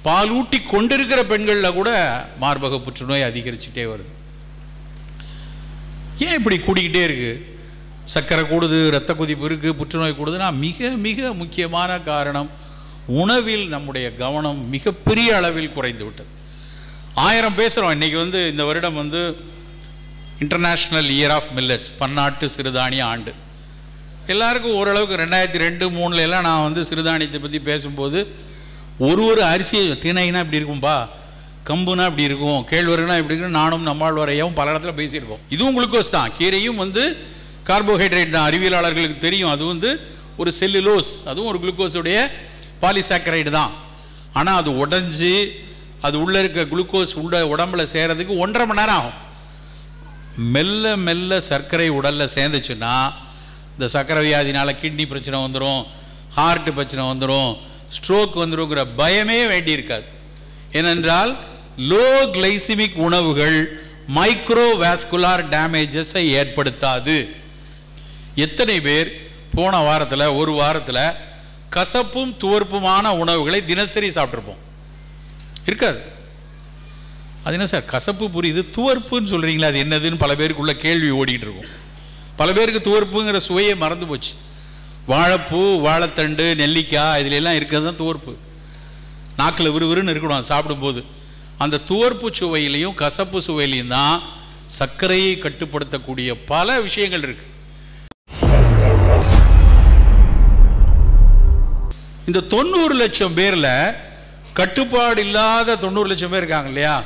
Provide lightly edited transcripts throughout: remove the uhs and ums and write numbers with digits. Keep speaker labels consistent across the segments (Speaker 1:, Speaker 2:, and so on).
Speaker 1: பாலூட்டி கொண்டிருக்கிற பெண்களில் கூட மார்பக புற்றுநோய் அதிகரிச்சுட்டே வருது. ஏன் இப்படி கூடிக்கிட்டே இருக்கு? சர்க்கரை கூடுது, இரத்த கொதிப்பு இருக்குது, புற்றுநோய் கூடுதுன்னா மிக மிக முக்கியமான காரணம் உணவில் நம்முடைய கவனம் மிகப்பெரிய அளவில் குறைந்து விட்டது. 1000 பேசுகிறோம். இன்றைக்கி இந்த வருடம் இன்டர்நேஷ்னல் இயர் ஆஃப் மில்லட்ஸ், பன்னாட்டு சிறுதானிய ஆண்டு. எல்லாருக்கும் ஓரளவுக்கு 2002-2003 நான் சிறுதானியத்தை பற்றி பேசும்போது ஒரு அரிசியை திணைனா இப்படி இருக்கும்பா, கம்புனா இப்படி இருக்கும், கேழ்வரகுனா இப்படி இருக்கும், நானும் நம்மாழ்வாரையும் பல இடத்துல பேசியிருக்கோம். இதுவும் குளுக்கோஸ் தான், கீரையும் கார்போஹைட்ரேட் தான். அறிவியலாளர்களுக்கு தெரியும் அது ஒரு செல்லுலோஸ், அதுவும் ஒரு குளுக்கோஸுடைய பாலிசாக்கரைடு தான். ஆனால் அது உடஞ்சி அது உள்ளே இருக்க குளுக்கோஸ் உடம்புல சேர்றதுக்கு 1.5 மணி நேரம் ஆகும். மெல்ல மெல்ல சர்க்கரை உடலில் சேர்ந்துச்சுன்னா இந்த சர்க்கரை வியாதினால் கிட்னி பிரச்சனை வந்துடும், ஹார்ட் பிரச்சனை வந்துடும், ஸ்ட்ரோக் வந்துடுங்கிற பயமே வேண்டியிருக்காது. ஏனென்றால் லோ கிளைசிமிக் உணவுகள் மைக்ரோவாஸ்குலார் டேமேஜஸை ஏற்படுத்தாது. எத்தனை பேர் போன வாரத்தில் ஒரு வாரத்தில் கசப்பும் துவர்ப்புமான உணவுகளை தினசரி சாப்பிட்ருப்போம்? இருக்காது. அது என்ன சார் கசப்பு புரியுது, துவர்ப்புன்னு சொல்கிறீங்களா, அது என்னதுன்னு பல பேருக்குள்ள கேள்வி ஓடிக்கிட்டு இருக்கும். பல பேருக்கு துவர்ப்புங்கிற சுவையை மறந்து போச்சு. வாழைப்பூ, வாழைத்தண்டு, நெல்லிக்காய் இதில் எல்லாம் இருக்கிறது தான் துவர்ப்பு. நாக்கில் விறுவிறுன்னு இருக்கணும் சாப்பிடும்போது. அந்த துவர்ப்பு சுவையிலையும் கசப்பு சுவையிலையும் தான் சர்க்கரையை கட்டுப்படுத்தக்கூடிய பல விஷயங்கள் இருக்கு. இந்த 90 லட்சம் பேரில் கட்டுப்பாடு இல்லாத 90 லட்சம் பேர் இருக்காங்க இல்லையா,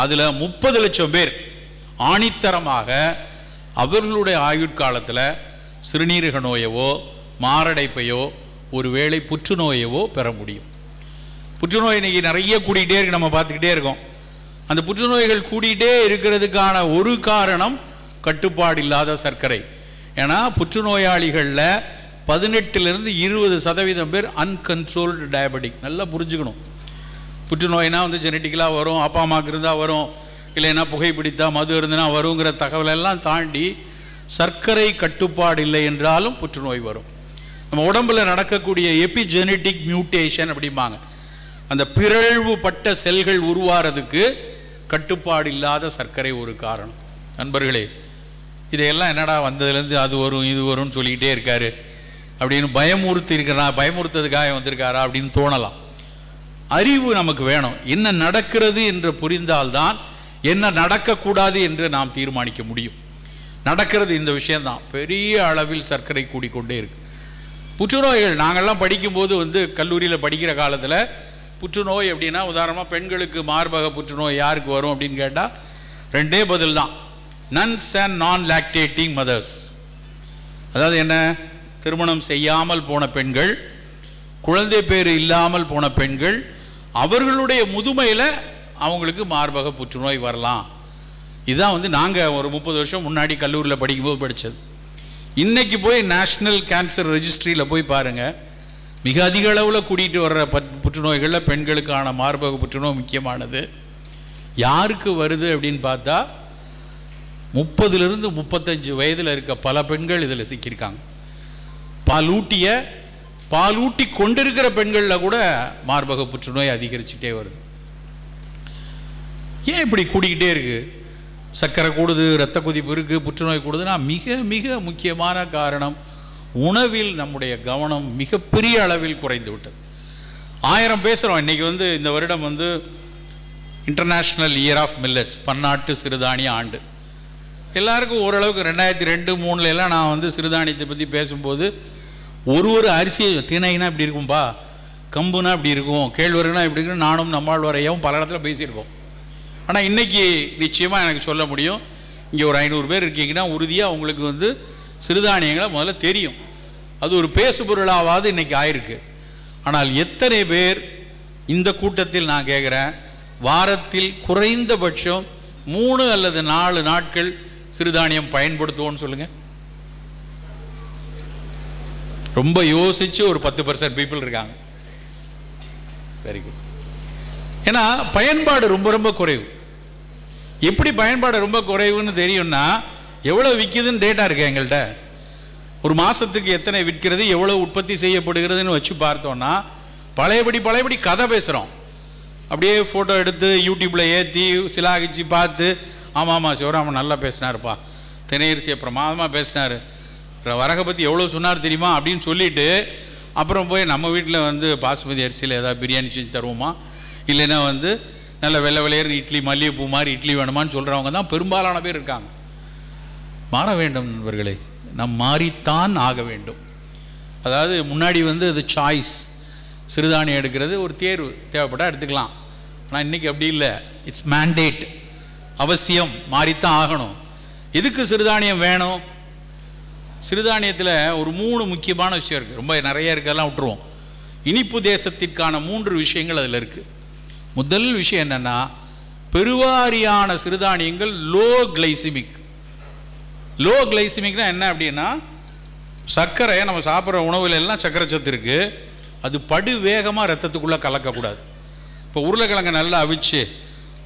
Speaker 1: அதில் 30 லட்சம் பேர் ஆணித்தரமாக அவர்களுடைய ஆயுட்காலத்தில் சிறுநீரக நோயவோ மாரடைப்பையோ ஒருவேளை புற்றுநோயவோ பெற முடியும். புற்றுநோய் இன்னைக்கு நிறைய கூடிக்கிட்டே இருக்கு, நம்ம பார்த்துக்கிட்டே இருக்கோம். அந்த புற்றுநோய்கள் கூடிக்கிட்டே இருக்கிறதுக்கான ஒரு காரணம் கட்டுப்பாடு இல்லாத சர்க்கரை. ஏன்னா புற்றுநோயாளிகளில் 18% 20% பேர் அன்கன்ட்ரோல்டு டயபெட்டிக். நல்லா புரிஞ்சுக்கணும். புற்றுநோய்னா ஜெனட்டிக்கலாக வரும், அப்பா அம்மாவுக்கு இருந்தால் வரும், இல்லைன்னா புகைப்பிடித்தா மது இருந்துன்னா வருங்கிற தகவலெல்லாம் தாண்டி சர்க்கரை கட்டுப்பாடு இல்லை என்றாலும் புற்றுநோய் வரும். நம்ம உடம்பில் நடக்கக்கூடிய எபிஜெனட்டிக் மியூட்டேஷன் அப்படிம்பாங்க. அந்த பிறழ்வுபட்ட செல்கள் உருவாகிறதுக்கு கட்டுப்பாடு இல்லாத சர்க்கரை ஒரு காரணம். நண்பர்களே, இதையெல்லாம் என்னடா வந்ததுலேருந்து அது வரும் இது வரும்னு சொல்லிக்கிட்டே இருக்காரு அப்படின்னு பயமுறுத்ததுக்காக வந்திருக்காரா அப்படின்னு தோணலாம். அறிவு நமக்கு வேணும். என்ன நடக்கிறது என்று புரிந்தால்தான் என்ன நடக்கக்கூடாது என்று நாம் தீர்மானிக்க முடியும். நடக்கிறது இந்த விஷயம்தான். பெரிய அளவில் சர்க்கரை கூடிக்கொண்டே இருக்கு. புற்றுநோய்கள் நாங்கள்லாம் படிக்கும்போது கல்லூரியில் படிக்கிற காலத்தில் புற்றுநோய் அப்படின்னா உதாரணமாக பெண்களுக்கு மார்பக புற்றுநோய் யாருக்கு வரும் அப்படின்னு கேட்டால் 2 பதில் தான், நன்ஸ் அண்ட் நான் லாக்டேட்டிங் மதர்ஸ். அதாவது என்ன, திருமணம் செய்யாமல் போன பெண்கள், குழந்தை பேர் இல்லாமல் போன பெண்கள், அவர்களுடைய முதுமையில் அவங்களுக்கு மார்பக புற்றுநோய் வரலாம். இதுதான் நாங்கள் ஒரு 30 வருஷம் முன்னாடி கல்லூரியில் படிக்கும்போது படித்தது. இன்றைக்கி போய் நேஷ்னல் கேன்சர் ரெஜிஸ்ட்ரியில் போய் பாருங்கள், மிக அதிக அளவில் கூட்டிகிட்டு வர்ற புற்றுநோய்களில் பெண்களுக்கான மார்பக புற்றுநோய் முக்கியமானது. யாருக்கு வருது அப்படின்னு பார்த்தா 30 to 35 வயதில் இருக்க பல பெண்கள் இதில் சிக்கியிருக்காங்க. பாலூட்டி கொண்டிருக்கிற பெண்களில் கூட மார்பக புற்றுநோய் அதிகரிச்சுட்டே வருது. ஏன் இப்படி கூடிக்கிட்டே இருக்கு? சர்க்கரை கூடுது, இரத்த கொதிப்பு இருக்குது, புற்றுநோய் கூடுதுன்னா மிக மிக முக்கியமான காரணம் உணவில் நம்முடைய கவனம் மிகப்பெரிய அளவில் குறைந்து விட்டது. 1000 பேசுகிறோம். இன்றைக்கி இந்த வருடம் இன்டர்நேஷ்னல் இயர் ஆஃப் மில்லட்ஸ், பன்னாட்டு சிறுதானிய ஆண்டு. எல்லாருக்கும் ஓரளவுக்கு 2002-2003 நான் சிறுதானியத்தை பற்றி பேசும்போது ஒரு அரிசியை திணைனா இப்படி இருக்கும்பா, கம்புனா இப்படி இருக்கும், கேழ்வரகுனா இப்படி இருக்கும், நானும் நம்மாழ்வாரையும் பல இடத்துல பேசியிருக்கோம். ஆனால் இன்றைக்கி நிச்சயமாக எனக்கு சொல்ல முடியும், இங்கே ஒரு 500 பேர் இருக்கீங்கன்னா உறுதியாக உங்களுக்கு சிறுதானியங்களை முதல்ல தெரியும். அது ஒரு பேசுபொருளாவது இன்றைக்கி ஆயிருக்கு. ஆனால் எத்தனை பேர் இந்த கூட்டத்தில் நான் கேட்குறேன், வாரத்தில் குறைந்தபட்சம் 3 அல்லது 4 நாட்கள் சிறுதானியம் பயன்படுத்துவோன்னு சொல்லுங்கள். ரொம்ப யோசிச்சு ஒரு 10% பீப்புள் இருக்காங்க. Very good. ஏன்னா பயன்பாடு ரொம்ப ரொம்ப குறைவு. எப்படி பயன்பாடு ரொம்ப குறைவுன்னு தெரியும்னா, எவ்வளோ விற்கிதுன்னு டேட்டா இருக்கு எங்கள்கிட்ட. ஒரு மாதத்துக்கு எத்தனை விற்கிறது, எவ்வளோ உற்பத்தி செய்யப்படுகிறதுன்னு வச்சு பார்த்தோன்னா பழையபடி கதை பேசுகிறோம். அப்படியே ஃபோட்டோ எடுத்து யூடியூப்பில் ஏற்றி சிலாகிச்சு பார்த்து, ஆமாம் சிவராமன் நல்லா பேசினாருப்பா, தினையரிசியை பிரமாதமாக பேசினார், வரகை பற்றி எவ்வளோ சொன்னார் தெரியுமா அப்படின்னு சொல்லிவிட்டு அப்புறம் போய் நம்ம வீட்டில் வந்து பாசுமதி அரிசியில் ஏதாவது பிரியாணி செஞ்சு தருவோமா, இல்லைன்னா வந்து நல்ல வெள்ளை வெள்ளையர் இட்லி, மல்லிகைப்பூ மாதிரி இட்லி வேணுமான்னு சொல்கிறவங்க தான் பெரும்பாலான பேர் இருக்காங்க. மாற வேண்டும் நண்பர்களே, நம் மாறித்தான் ஆக வேண்டும். அதாவது முன்னாடி வந்து அது சாய்ஸ், சிறுதானியம் எடுக்கிறது ஒரு தேர்வு, தேவைப்பட்டால் எடுத்துக்கலாம். ஆனால் இன்றைக்கி அப்படி இல்லை, இட்ஸ் மேண்டேட், அவசியம், மாறித்தான் ஆகணும். எதுக்கு சிறுதானியம் வேணும்? சிறுதானியத்தில் ஒரு 3 முக்கியமான விஷயம் இருக்குது. ரொம்ப நிறைய இருக்கிறதெல்லாம் விட்டுருவோம். இனிப்பு தேசத்திற்கான 3 விஷயங்கள் அதில் இருக்குது. முதல் விஷயம் என்னென்னா, பெருவாரியான சிறுதானியங்கள் லோ கிளைசிமிக். லோ கிளைசிமிக்னா என்ன அப்படின்னா, சர்க்கரை நம்ம சாப்பிட்ற உணவுல எல்லாம் சர்க்கரை சத்து இருக்குது, அது படு வேகமாக ரத்தத்துக்குள்ளே கலக்கக்கூடாது. இப்போ உருளைக்கிழங்கை நல்லா அவிச்சு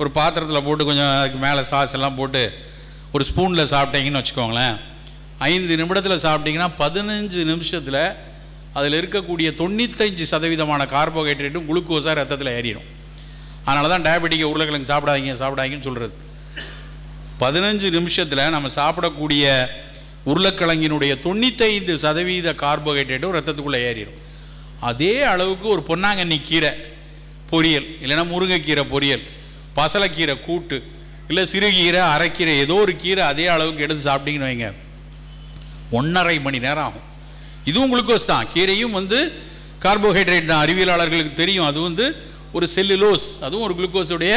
Speaker 1: ஒரு பாத்திரத்தில் போட்டு கொஞ்சம் அதுக்கு மேலே சாஸ் எல்லாம் போட்டு ஒரு ஸ்பூனில் சாப்பிட்டீங்கன்னு வச்சுக்கோங்களேன், 5 நிமிடத்தில் சாப்பிட்டீங்கன்னா 15 நிமிஷத்தில் அதில் இருக்கக்கூடிய 95% கார்போஹைட்ரேட்டும் குளுக்கோஸாக ரத்தத்தில் ஏறிடும். அதனால தான் டயபெட்டிக்கை உருளைக்கிழங்கு சாப்பிடாதீங்கன்னு சொல்கிறது. 15 நிமிஷத்தில் நம்ம சாப்பிடக்கூடிய உருளைக்கிழங்கினுடைய 95% கார்போஹைட்ரேட்டும் ரத்தத்துக்குள்ளே ஏறிடும். அதே அளவுக்கு ஒரு பொன்னாங்கண்ணி கீரை பொரியல், இல்லைன்னா முருங்கைக்கீரை பொரியல், பசலைக்கீரை கூட்டு, இல்லை சிறுகீரை, அரைக்கீரை, ஏதோ ஒரு கீரை அதே அளவுக்கு எடுத்து சாப்பிட்டீங்கன்னு வைங்க, 1.5 மணி நேரம் ஆகும். இதுவும் குளுக்கோஸ் தான், கீரையும் வந்து கார்போஹைட்ரேட் தான். அறிவியலாளர்களுக்கு தெரியும், அது வந்து ஒரு செல்லுலோஸ், அதுவும் ஒரு குளுக்கோஸுடைய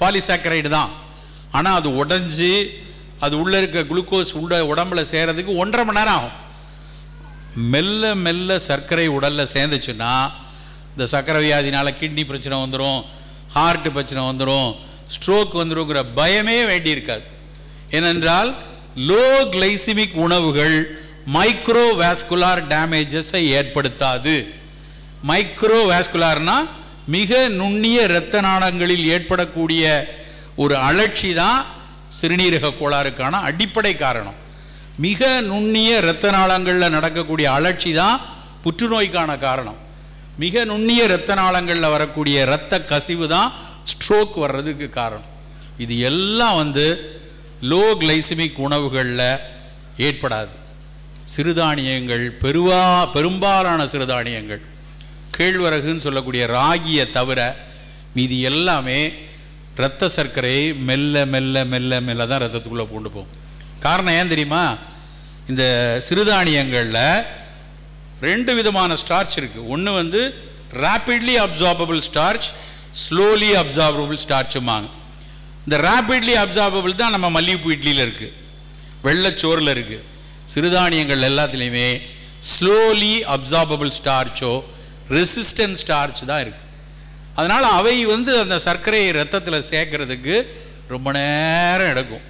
Speaker 1: பாலிசாக்கரைடு தான். ஆனால் அது உடஞ்சி அது உள்ளே இருக்க குளுக்கோஸ் உடம்புல சேரதுக்கு 1.5 மணி நேரம் ஆகும். மெல்ல மெல்ல சர்க்கரை உடலில் சேர்ந்துச்சுன்னா இந்த சர்க்கரை வியாதினால் கிட்னி பிரச்சனை வந்துடும், ஹார்ட் பிரச்சனை வந்துடும், ஸ்ட்ரோக் வந்துடுங்கிற பயமே வேண்டியிருக்காது. ஏனென்றால் லோ கிளைசிமிக் உணவுகள் மைக்ரோவாஸ்குலார் டேமேஜஸை ஏற்படுத்தாது. மைக்ரோவாஸ்குலார்னா மிக நுண்ணிய இரத்த நாளங்களில் ஏற்படக்கூடிய ஒரு அழற்சி தான் சிறுநீரக கோளாறுக்கான அடிப்படை காரணம். மிக நுண்ணிய இரத்த நாளங்களில் நடக்கக்கூடிய அழற்சி தான் புற்றுநோய்க்கான காரணம். மிக நுண்ணிய இரத்த நாளங்களில் வரக்கூடிய இரத்த கசிவு தான் ஸ்ட்ரோக் வர்றதுக்கு காரணம். இது எல்லாம் வந்து லோ கிளைசிமிக் உணவுகளில் ஏற்படாது. சிறுதானியங்கள் பெரும்பாலான சிறுதானியங்கள், கேழ்வரகுன்னு சொல்லக்கூடிய ராகியை தவிர மீதி எல்லாமே இரத்த சர்க்கரையை மெல்ல மெல்ல மெல்ல மெல்ல தான் ரத்தத்துக்குள்ளே கொண்டு போகும். காரணம் ஏன் தெரியுமா? இந்த சிறுதானியங்களில் 2 விதமான ஸ்டார்ச் இருக்குது. ஒன்று வந்து rapidly absorbable starch, slowly absorbable ஸ்டார்ச்சுமாங்க. இந்த ரேப்பிட்லி அப்சார்பபிள் தான் நம்ம மல்லிகைப்பூ இட்லியில் இருக்குது, வெள்ளைச்சோறில் இருக்குது. சிறுதானியங்கள் எல்லாத்துலேயுமே ஸ்லோலி அப்சார்பபிள் ஸ்டார்ச்சோ ரெசிஸ்டன்ட் ஸ்டார்ச் தான் இருக்குது. அதனால் அவை வந்து அந்த சர்க்கரையை ரத்தத்தில் சேர்க்கறதுக்கு ரொம்ப நேரம் எடுக்கும்.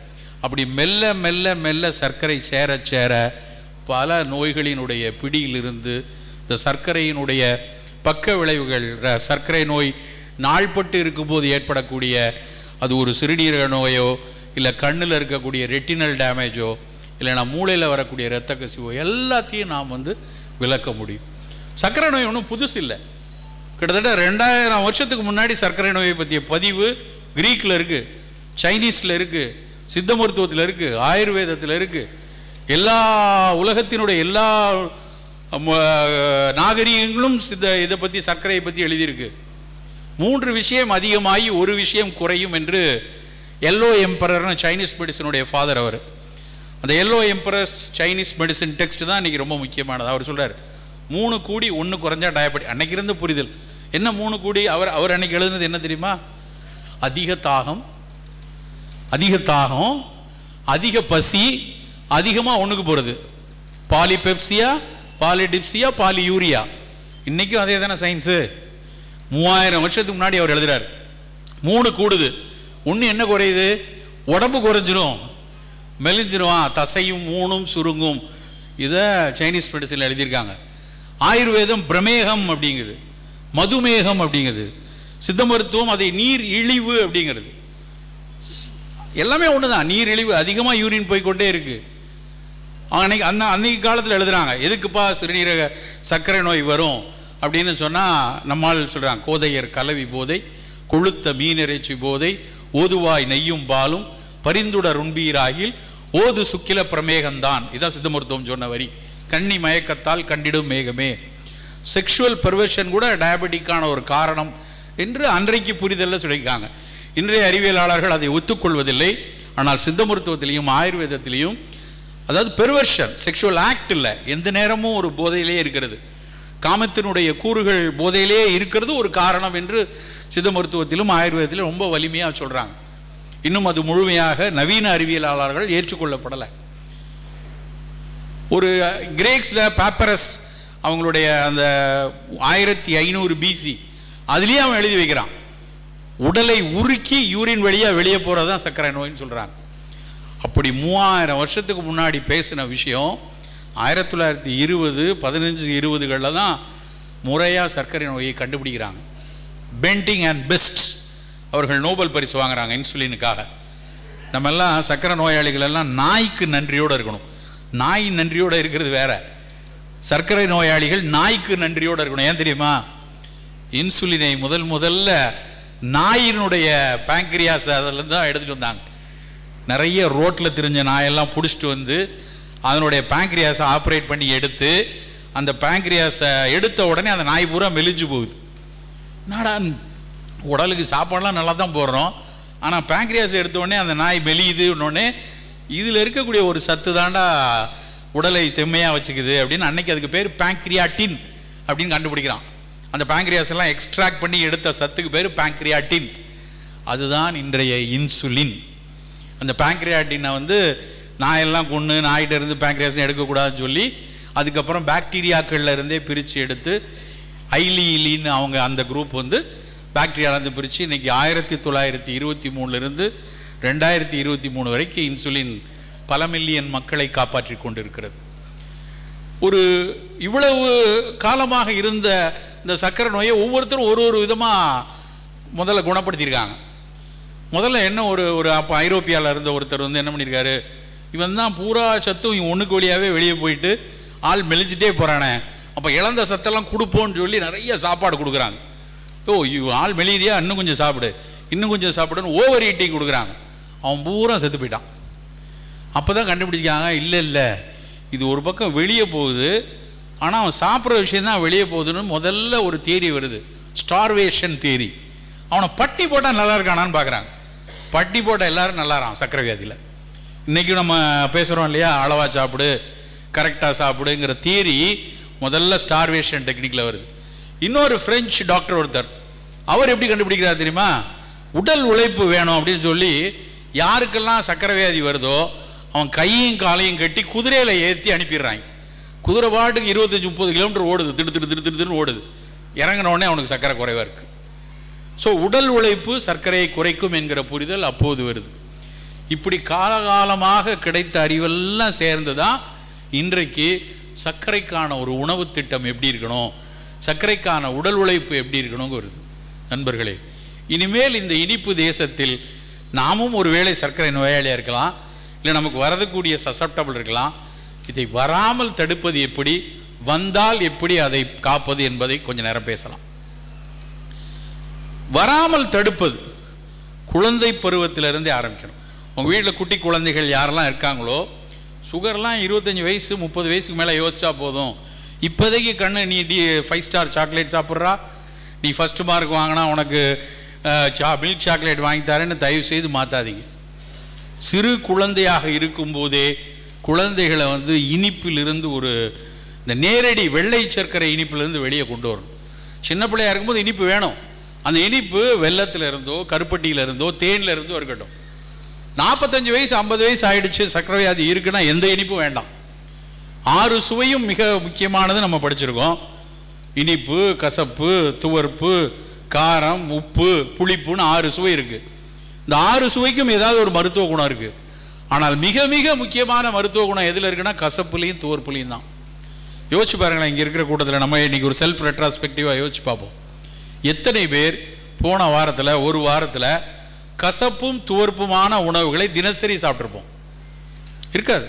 Speaker 1: அப்படி மெல்ல மெல்ல மெல்ல சர்க்கரை சேர சேர பல நோய்களினுடைய பிடியிலிருந்து இந்த சர்க்கரையினுடைய பக்க விளைவுகள், சர்க்கரை நோய் நாள்பட்டு இருக்கும்போது ஏற்படக்கூடிய அது ஒரு சிறுநீரக நோயோ, இல்லை கண்ணில் இருக்கக்கூடிய ரெட்டினல் டேமேஜோ, இல்லைனா மூளையில் வரக்கூடிய இரத்த கசிவோ எல்லாத்தையும் நாம் வந்து விளக்க முடியும். சர்க்கரை நோய் ஒன்றும் புதுசு இல்லை. கிட்டத்தட்ட 2000 வருஷத்துக்கு முன்னாடி சர்க்கரை நோயை பற்றிய பதிவு கிரீக்கில் இருக்குது, சைனீஸில் இருக்குது, சித்த மருத்துவத்தில் இருக்குது, ஆயுர்வேதத்தில் இருக்குது. எல்லா உலகத்தினுடைய எல்லா நாகரிகங்களும் இதை பற்றி சர்க்கரையை பற்றி எழுதியிருக்கு. 3 விஷயம் அதிகமாகி 1 விஷயம் குறையும் என்று எல்லோ எம்பரர்னு சைனீஸ் மெடிசனுடைய ஃபாதர் அவர். அந்த yellow emperors Chinese medicine text தான் இன்றைக்கி ரொம்ப முக்கியமானது. அவர் சொல்கிறார் 3 கூடி 1 குறைஞ்சா டயபெட்டிக். அன்னைக்கு இருந்த புரிதல் என்ன 3 கூடி? அவர் அன்னைக்கு எழுதுனது என்ன தெரியுமா? அதிக தாகம், அதிக பசி, அதிகமாக ஒன்றுக்கு போகிறது. பாலிபெப்சியா, பாலிடிப்சியா, பாலியூரியா. இன்றைக்கும் அதே தானே சயின்ஸு. 3000 வருஷத்துக்கு முன்னாடி அவர் எழுதுகிறார். 3 கூடுது, 1 என்ன குறையுது? உடம்பு குறைஞ்சிரும், மெலிஞ்சிருவான், தசையும் மூணும் சுருங்கும். இதை சைனீஸ் மெடிசனில் எழுதியிருக்காங்க. ஆயுர்வேதம் பிரமேகம் அப்படிங்குது, மதுமேகம் அப்படிங்குது. சித்த மருத்துவம் அதை நீர் இழிவு அப்படிங்கிறது. எல்லாமே ஒன்று தான், நீர் இழிவு. அதிகமாக யூரின் போய்கொண்டே இருக்கு. அன்னைக்கு காலத்தில் எழுதுறாங்க, எதுக்குப்பா சிறுநீரக சர்க்கரை நோய் வரும் அப்படின்னு சொன்னால் நம்மால் சொல்கிறாங்க, கோதையர் கலவி போதை, கொளுத்த மீனிறைச்சி போதை, ஓதுவாய் நெய்யும் பாலும், பரிந்துடர் உண்பீராகில் ஓது சுக்கில பிரமேகம்தான். இதான் சித்த மருத்துவம் சொன்ன வரி. கண்ணி மயக்கத்தால் கண்டிடும் மேகமே. செக்ஷுவல் பெர்வர்ஷன் கூட டயபெட்டிக்கான ஒரு காரணம் என்று அன்றைக்கு புரிதலில் சொல்லியிருக்காங்க. இன்றைய அறிவியலாளர்கள் அதை ஒத்துக்கொள்வதில்லை. ஆனால் சித்த மருத்துவத்திலையும் ஆயுர்வேதத்திலையும், அதாவது பெர்வர்ஷன் செக்ஷுவல் ஆக்ட் இல்லை, எந்த நேரமும் ஒரு போதையிலே இருக்கிறது, காமத்தினுடைய கூறுகள் போதையிலே இருக்கிறது ஒரு காரணம் என்று சித்த மருத்துவத்திலும் ஆயுர்வேதத்திலும் ரொம்ப வலிமையாக சொல்கிறாங்க. இன்னும் அது முழுமையாக நவீன அறிவியலாளர்கள் ஏற்றுக்கொள்ளப்படலை. ஒரு கிரேக்ஸில் பாப்பரஸ் அவங்களுடைய அந்த 1500 BC அதுலேயே அவன் எழுதி வைக்கிறான், உடலை உருக்கி யூரின் வழியாக வெளியே போகிறது தான் சர்க்கரை நோயின்னு சொல்கிறாங்க. அப்படி 3000 வருஷத்துக்கு முன்னாடி பேசின விஷயம் 1920, 1520களில் தான் முறையாக சர்க்கரை நோயை கண்டுபிடிக்கிறாங்க. பென்டிங் அண்ட் பெஸ்ட் அவர்கள் நோபல் பரிசு வாங்குறாங்க இன்சுலினுக்காக. நம்ம எல்லாம் சர்க்கரை நோயாளிகள் எல்லாம் நாய்க்கு நன்றியோடு இருக்கணும். நாய் நன்றியோடு இருக்கிறது வேற, சர்க்கரை நோயாளிகள் நாய்க்கு நன்றியோடு இருக்கணும். ஏன் தெரியுமா? இன்சுலினை முதல்ல நாயினுடைய பேங்க்ரியாஸ் அதில் தான் எடுத்துகிட்டு வந்தாங்க. நிறைய ரோட்டில் திரிஞ்ச நாயெல்லாம் பிடிச்சிட்டு வந்து அதனுடைய பேங்க்ரியாஸை ஆப்ரேட் பண்ணி எடுத்து, அந்த பேங்க்ரியாஸை எடுத்த உடனே அந்த நாய் பூரா மெலிஞ்சு போகுது. என்னடா, உடலுக்கு சாப்பாடெலாம் நல்லா தான் போடுறோம், ஆனால் பேங்க்ரியாஸை எடுத்த உடனே அந்த நாய் மெலியுது. இன்னொன்னே இதில் இருக்கக்கூடிய ஒரு சத்து தாண்டா உடலை தெம்மையாக வச்சுக்குது அப்படின்னு அன்னைக்கு அதுக்கு பேர் பேங்க்ரியாட்டின் அப்படின்னு கண்டுபிடிக்கிறான். அந்த பேங்க்ரியாஸ் எல்லாம் எக்ஸ்ட்ராக்ட் பண்ணி எடுத்த சத்துக்கு பேர் பேங்க்ரியாட்டின். அதுதான் இன்றைய இன்சுலின். அந்த பேங்க்ரியாட்டினை வந்து நாயெல்லாம் கொண்டு நாயிட்ட இருந்து பேங்க்ரியாஸ் எடுக்கக்கூடாதுன்னு சொல்லி அதுக்கப்புறம் பாக்டீரியாக்கள்ல இருந்தே பிரித்து எடுத்து ஐலின்னு அவங்க அந்த குரூப் வந்து பாக்டீரியாவிலேருந்து பிரித்து இன்றைக்கி 1923 2023 வரைக்கும் இன்சுலின் பல மில்லியன் மக்களை காப்பாற்றி கொண்டிருக்கிறது. ஒரு இவ்வளவு காலமாக இருந்த இந்த சர்க்கரை நோயை ஒவ்வொருத்தரும் ஒரு விதமாக முதல்ல குணப்படுத்தியிருக்காங்க. முதல்ல என்ன ஒரு அப்போ ஐரோப்பியாவில் இருந்த ஒருத்தர் வந்து என்ன பண்ணியிருக்காரு, இவன் தான் பூரா சத்தும் இவன் ஒன்றுக்கு வழியாகவே வெளியே போயிட்டு ஆள் மெலிஞ்சிட்டே போகிறானே, அப்போ இழந்த சத்தெல்லாம் கொடுப்போன்னு சொல்லி நிறைய சாப்பாடு கொடுக்குறாங்க. ஆள் மெலியா, இன்னும் கொஞ்சம் சாப்பிடு, இன்னும் கொஞ்சம் சாப்பிடுன்னு ஓவர் ஈட்டிங் கொடுக்குறாங்க. அவன் பூரா செத்து போயிட்டான். அப்போ தான் கண்டுபிடிச்சாங்க, இல்லை இது ஒரு பக்கம் வெளியே போகுது, ஆனால் அவன் சாப்பிட்ற விஷயந்தான் வெளியே போகுதுன்னு முதல்ல ஒரு தியரி வருது, ஸ்டார்வேஷன் தியரி. அவனை பட்டி போட்டால் நல்லா இருக்கானான்னு பார்க்குறாங்க. பட்டி போட்டால் எல்லோரும் நல்லா இருக்கான் சர்க்கரை வியாதியில். இன்றைக்கி நம்ம பேசுகிறோம் இல்லையா, அளவாக சாப்பிடு, கரெக்டாக சாப்பிடுங்கிற தியரி முதல்ல ஸ்டார்வேஷன் டெக்னிக்கில் வருது. இன்னொரு ஃப்ரெஞ்சு டாக்டர் ஒருத்தர், அவர் எப்படி கண்டுபிடிக்கிறார் தெரியுமா, உடல் உழைப்பு வேணும் அப்படின்னு சொல்லி யாருக்கெல்லாம் சர்க்கரை வியாதி வருதோ அவன் கையும் காலையும் கட்டி குதிரையில் ஏற்றி அனுப்பிடுறாங்க. குதிரை பாட்டுக்கு 25-30 கிலோமீட்டர் ஓடுது, திடுன்னு ஓடுது. இறங்கினோடனே அவனுக்கு சர்க்கரை குறைவாக இருக்குது. ஸோ உடல் உழைப்பு சர்க்கரையை குறைக்கும் என்கிற புரிதல் அப்போது வருது. இப்படி காலகாலமாக கிடைத்த அறிவெல்லாம் சேர்ந்து தான் இன்றைக்கு சர்க்கரைக்கான ஒரு உணவு திட்டம் எப்படி இருக்கணும், சர்க்கரைக்கான உடல் உழைப்பு எப்படி இருக்கணுங்க வருது. நண்பர்களே, இனிமேல் இந்த இனிப்பு தேசத்தில் நாமும் ஒருவேளை சர்க்கரை நோயாளியாக இருக்கலாம், இல்லை நமக்கு வரக்கூடிய சசப்டபிள் இருக்கலாம். இதை வராமல் தடுப்பது எப்படி, வந்தால் எப்படி அதை காப்பது என்பதை கொஞ்சம் நேரம் பேசலாம். வராமல் தடுப்பது குழந்தை பருவத்திலிருந்தே ஆரம்பிக்கணும். உங்கள் வீட்டில் குட்டி குழந்தைகள் யாரெல்லாம் இருக்காங்களோ, சுகர்லாம் 25 வயசு 30 வயசுக்கு மேலே யோசிச்சா போதும். இப்போதைக்கு கண்ணு நீ 5 ஸ்டார் சாக்லேட் சாப்பிட்றா, நீ ஃபஸ்ட்டு மார்க் வாங்கினா உனக்கு மில்க் சாக்லேட் வாங்கி தரேன்னு தயவு செய்து மாற்றாதீங்க. சிறு குழந்தையாக இருக்கும்போதே குழந்தைகளை வந்து இனிப்பிலிருந்து இந்த நேரடி வெள்ளை சர்க்கரை இனிப்பிலிருந்து வெளியே கொண்டு வரணும். சின்ன பிள்ளையாக இருக்கும்போது இனிப்பு வேணும். அந்த இனிப்பு வெல்லத்தில் இருந்தோ கருப்பட்டியில் இருந்தோ தேனில் இருந்தோ இருக்கட்டும். 45 வயசு 50 வயசு ஆயிடுச்சு, சர்க்கரை வியாதி இருக்குன்னா எந்த இனிப்பும் வேண்டாம். 6 சுவையும் மிக முக்கியமானது நம்ம படிச்சிருக்கோம். இனிப்பு, கசப்பு, துவர்ப்பு, காரம், உப்பு, புளிப்புன்னு 6 சுவை இருக்குது. இந்த 6 சுவைக்கும் ஏதாவது ஒரு மருத்துவ குணம் இருக்குது. ஆனால் மிக மிக முக்கியமான மருத்துவ குணம் எதில் இருக்குன்னா கசப்புலையும் துவர்ப்புலையும் தான். யோசிச்சு பாருங்களேன், இங்கே இருக்கிற கூட்டத்தில் நம்ம இன்றைக்கி ஒரு செல்ஃப் ரெட்ராஸ்பெக்டிவாக யோசிச்சு பார்ப்போம். எத்தனை பேர் போன வாரத்தில் ஒரு வாரத்தில் கசப்பும் துவர்ப்புமான உணவுகளை தினசரி சாப்பிட்ருப்போம்? இருக்காது.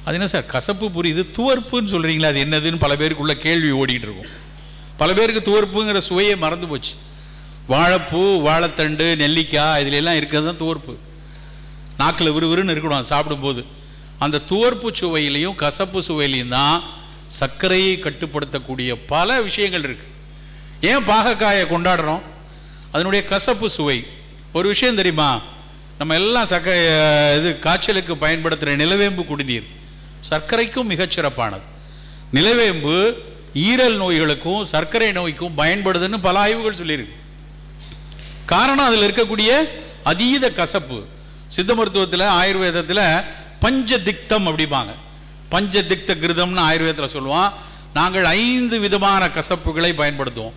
Speaker 1: அது என்ன சார் கசப்பு புரியுது, துவர்ப்புன்னு சொல்கிறீங்களா, அது என்னதுன்னு பல பேருக்குள்ள கேள்வி ஓடிக்கிட்டு இருக்கும். பல பேருக்கு துவர்ப்புங்கிற சுவையை மறந்து போச்சு. வாழைப்பூ, வாழைத்தண்டு, நெல்லிக்காய் இதுல எல்லாம் இருக்கிறது தான் துவர்ப்பு. நாக்கில் விறுவிறுன்னு இருக்கணும் சாப்பிடும்போது. அந்த துவர்ப்பு சுவையிலையும் கசப்பு சுவையிலையும் தான் சர்க்கரையை கட்டுப்படுத்தக்கூடிய பல விஷயங்கள் இருக்கு. ஏன் பாகக்காயை கொண்டாடுறோம்? அதனுடைய கசப்பு சுவை. ஒரு விஷயம் தெரியுமா, நம்ம எல்லாம் இது காய்ச்சலுக்கு பயன்படுத்துகிற நிலவேம்பு குடிநீர் சர்க்கரைக்கும் மிகச்சிறப்பானது. நிலவேம்பு ஈரல் நோய்களுக்கும் சர்க்கரை நோய்க்கும் பயன்படுதுன்னு பல ஆய்வுகள் சொல்லியிருக்கு. காரணம் அதில் இருக்கக்கூடிய அதீத கசப்பு. சித்த மருத்துவத்தில், ஆயுர்வேதத்தில் பஞ்சதிக்தம் அப்படிப்பாங்க. பஞ்சதிக்த கிருதம்னு ஆயுர்வேதத்தில் சொல்லுவான். நாங்கள் 5 விதமான கசப்புகளை பயன்படுத்துவோம்.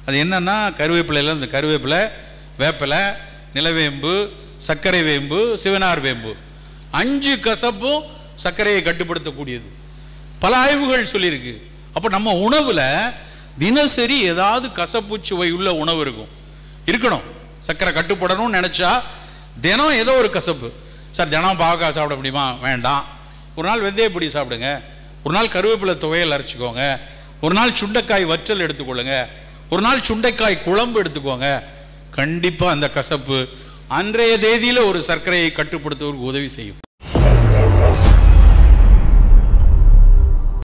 Speaker 1: அது என்னன்னா, கருவேப்பிலையில் இந்த கருவேப்பிலை, வேப்பிலை, நிலவேம்பு, சர்க்கரை வேம்பு, சிவனார் வேம்பு, 5 கசப்பும் சர்க்கரையை கட்டுப்படுத்தக்கூடியது. பல ஆய்வுகள் சொல்லியிருக்கு. அப்போ நம்ம உணவில் தினசரி ஏதாவது கசப்பு சுவை உள்ள உணவு இருக்கணும். சர்க்கரை கட்டுப்படணும்னு நினச்சா தினம் ஏதோ ஒரு கசப்பு. சார் தினம் பாவக்காய் சாப்பிட முடியுமா? வேண்டாம். ஒரு நாள் வெந்தயப்பொடி சாப்பிடுங்க, ஒரு நாள் கருவேப்பிலை துவையல் அரைச்சிக்கோங்க, ஒரு நாள் சுண்டைக்காய் வற்றல் எடுத்துக்கொள்ளுங்க, ஒரு நாள் சுண்டைக்காய் குழம்பு எடுத்துக்கோங்க. கண்டிப்பாக அந்த கசப்பு அன்றைய தேதியில் ஒரு சர்க்கரையை கட்டுப்படுத்துவதற்கு உதவி செய்யும்.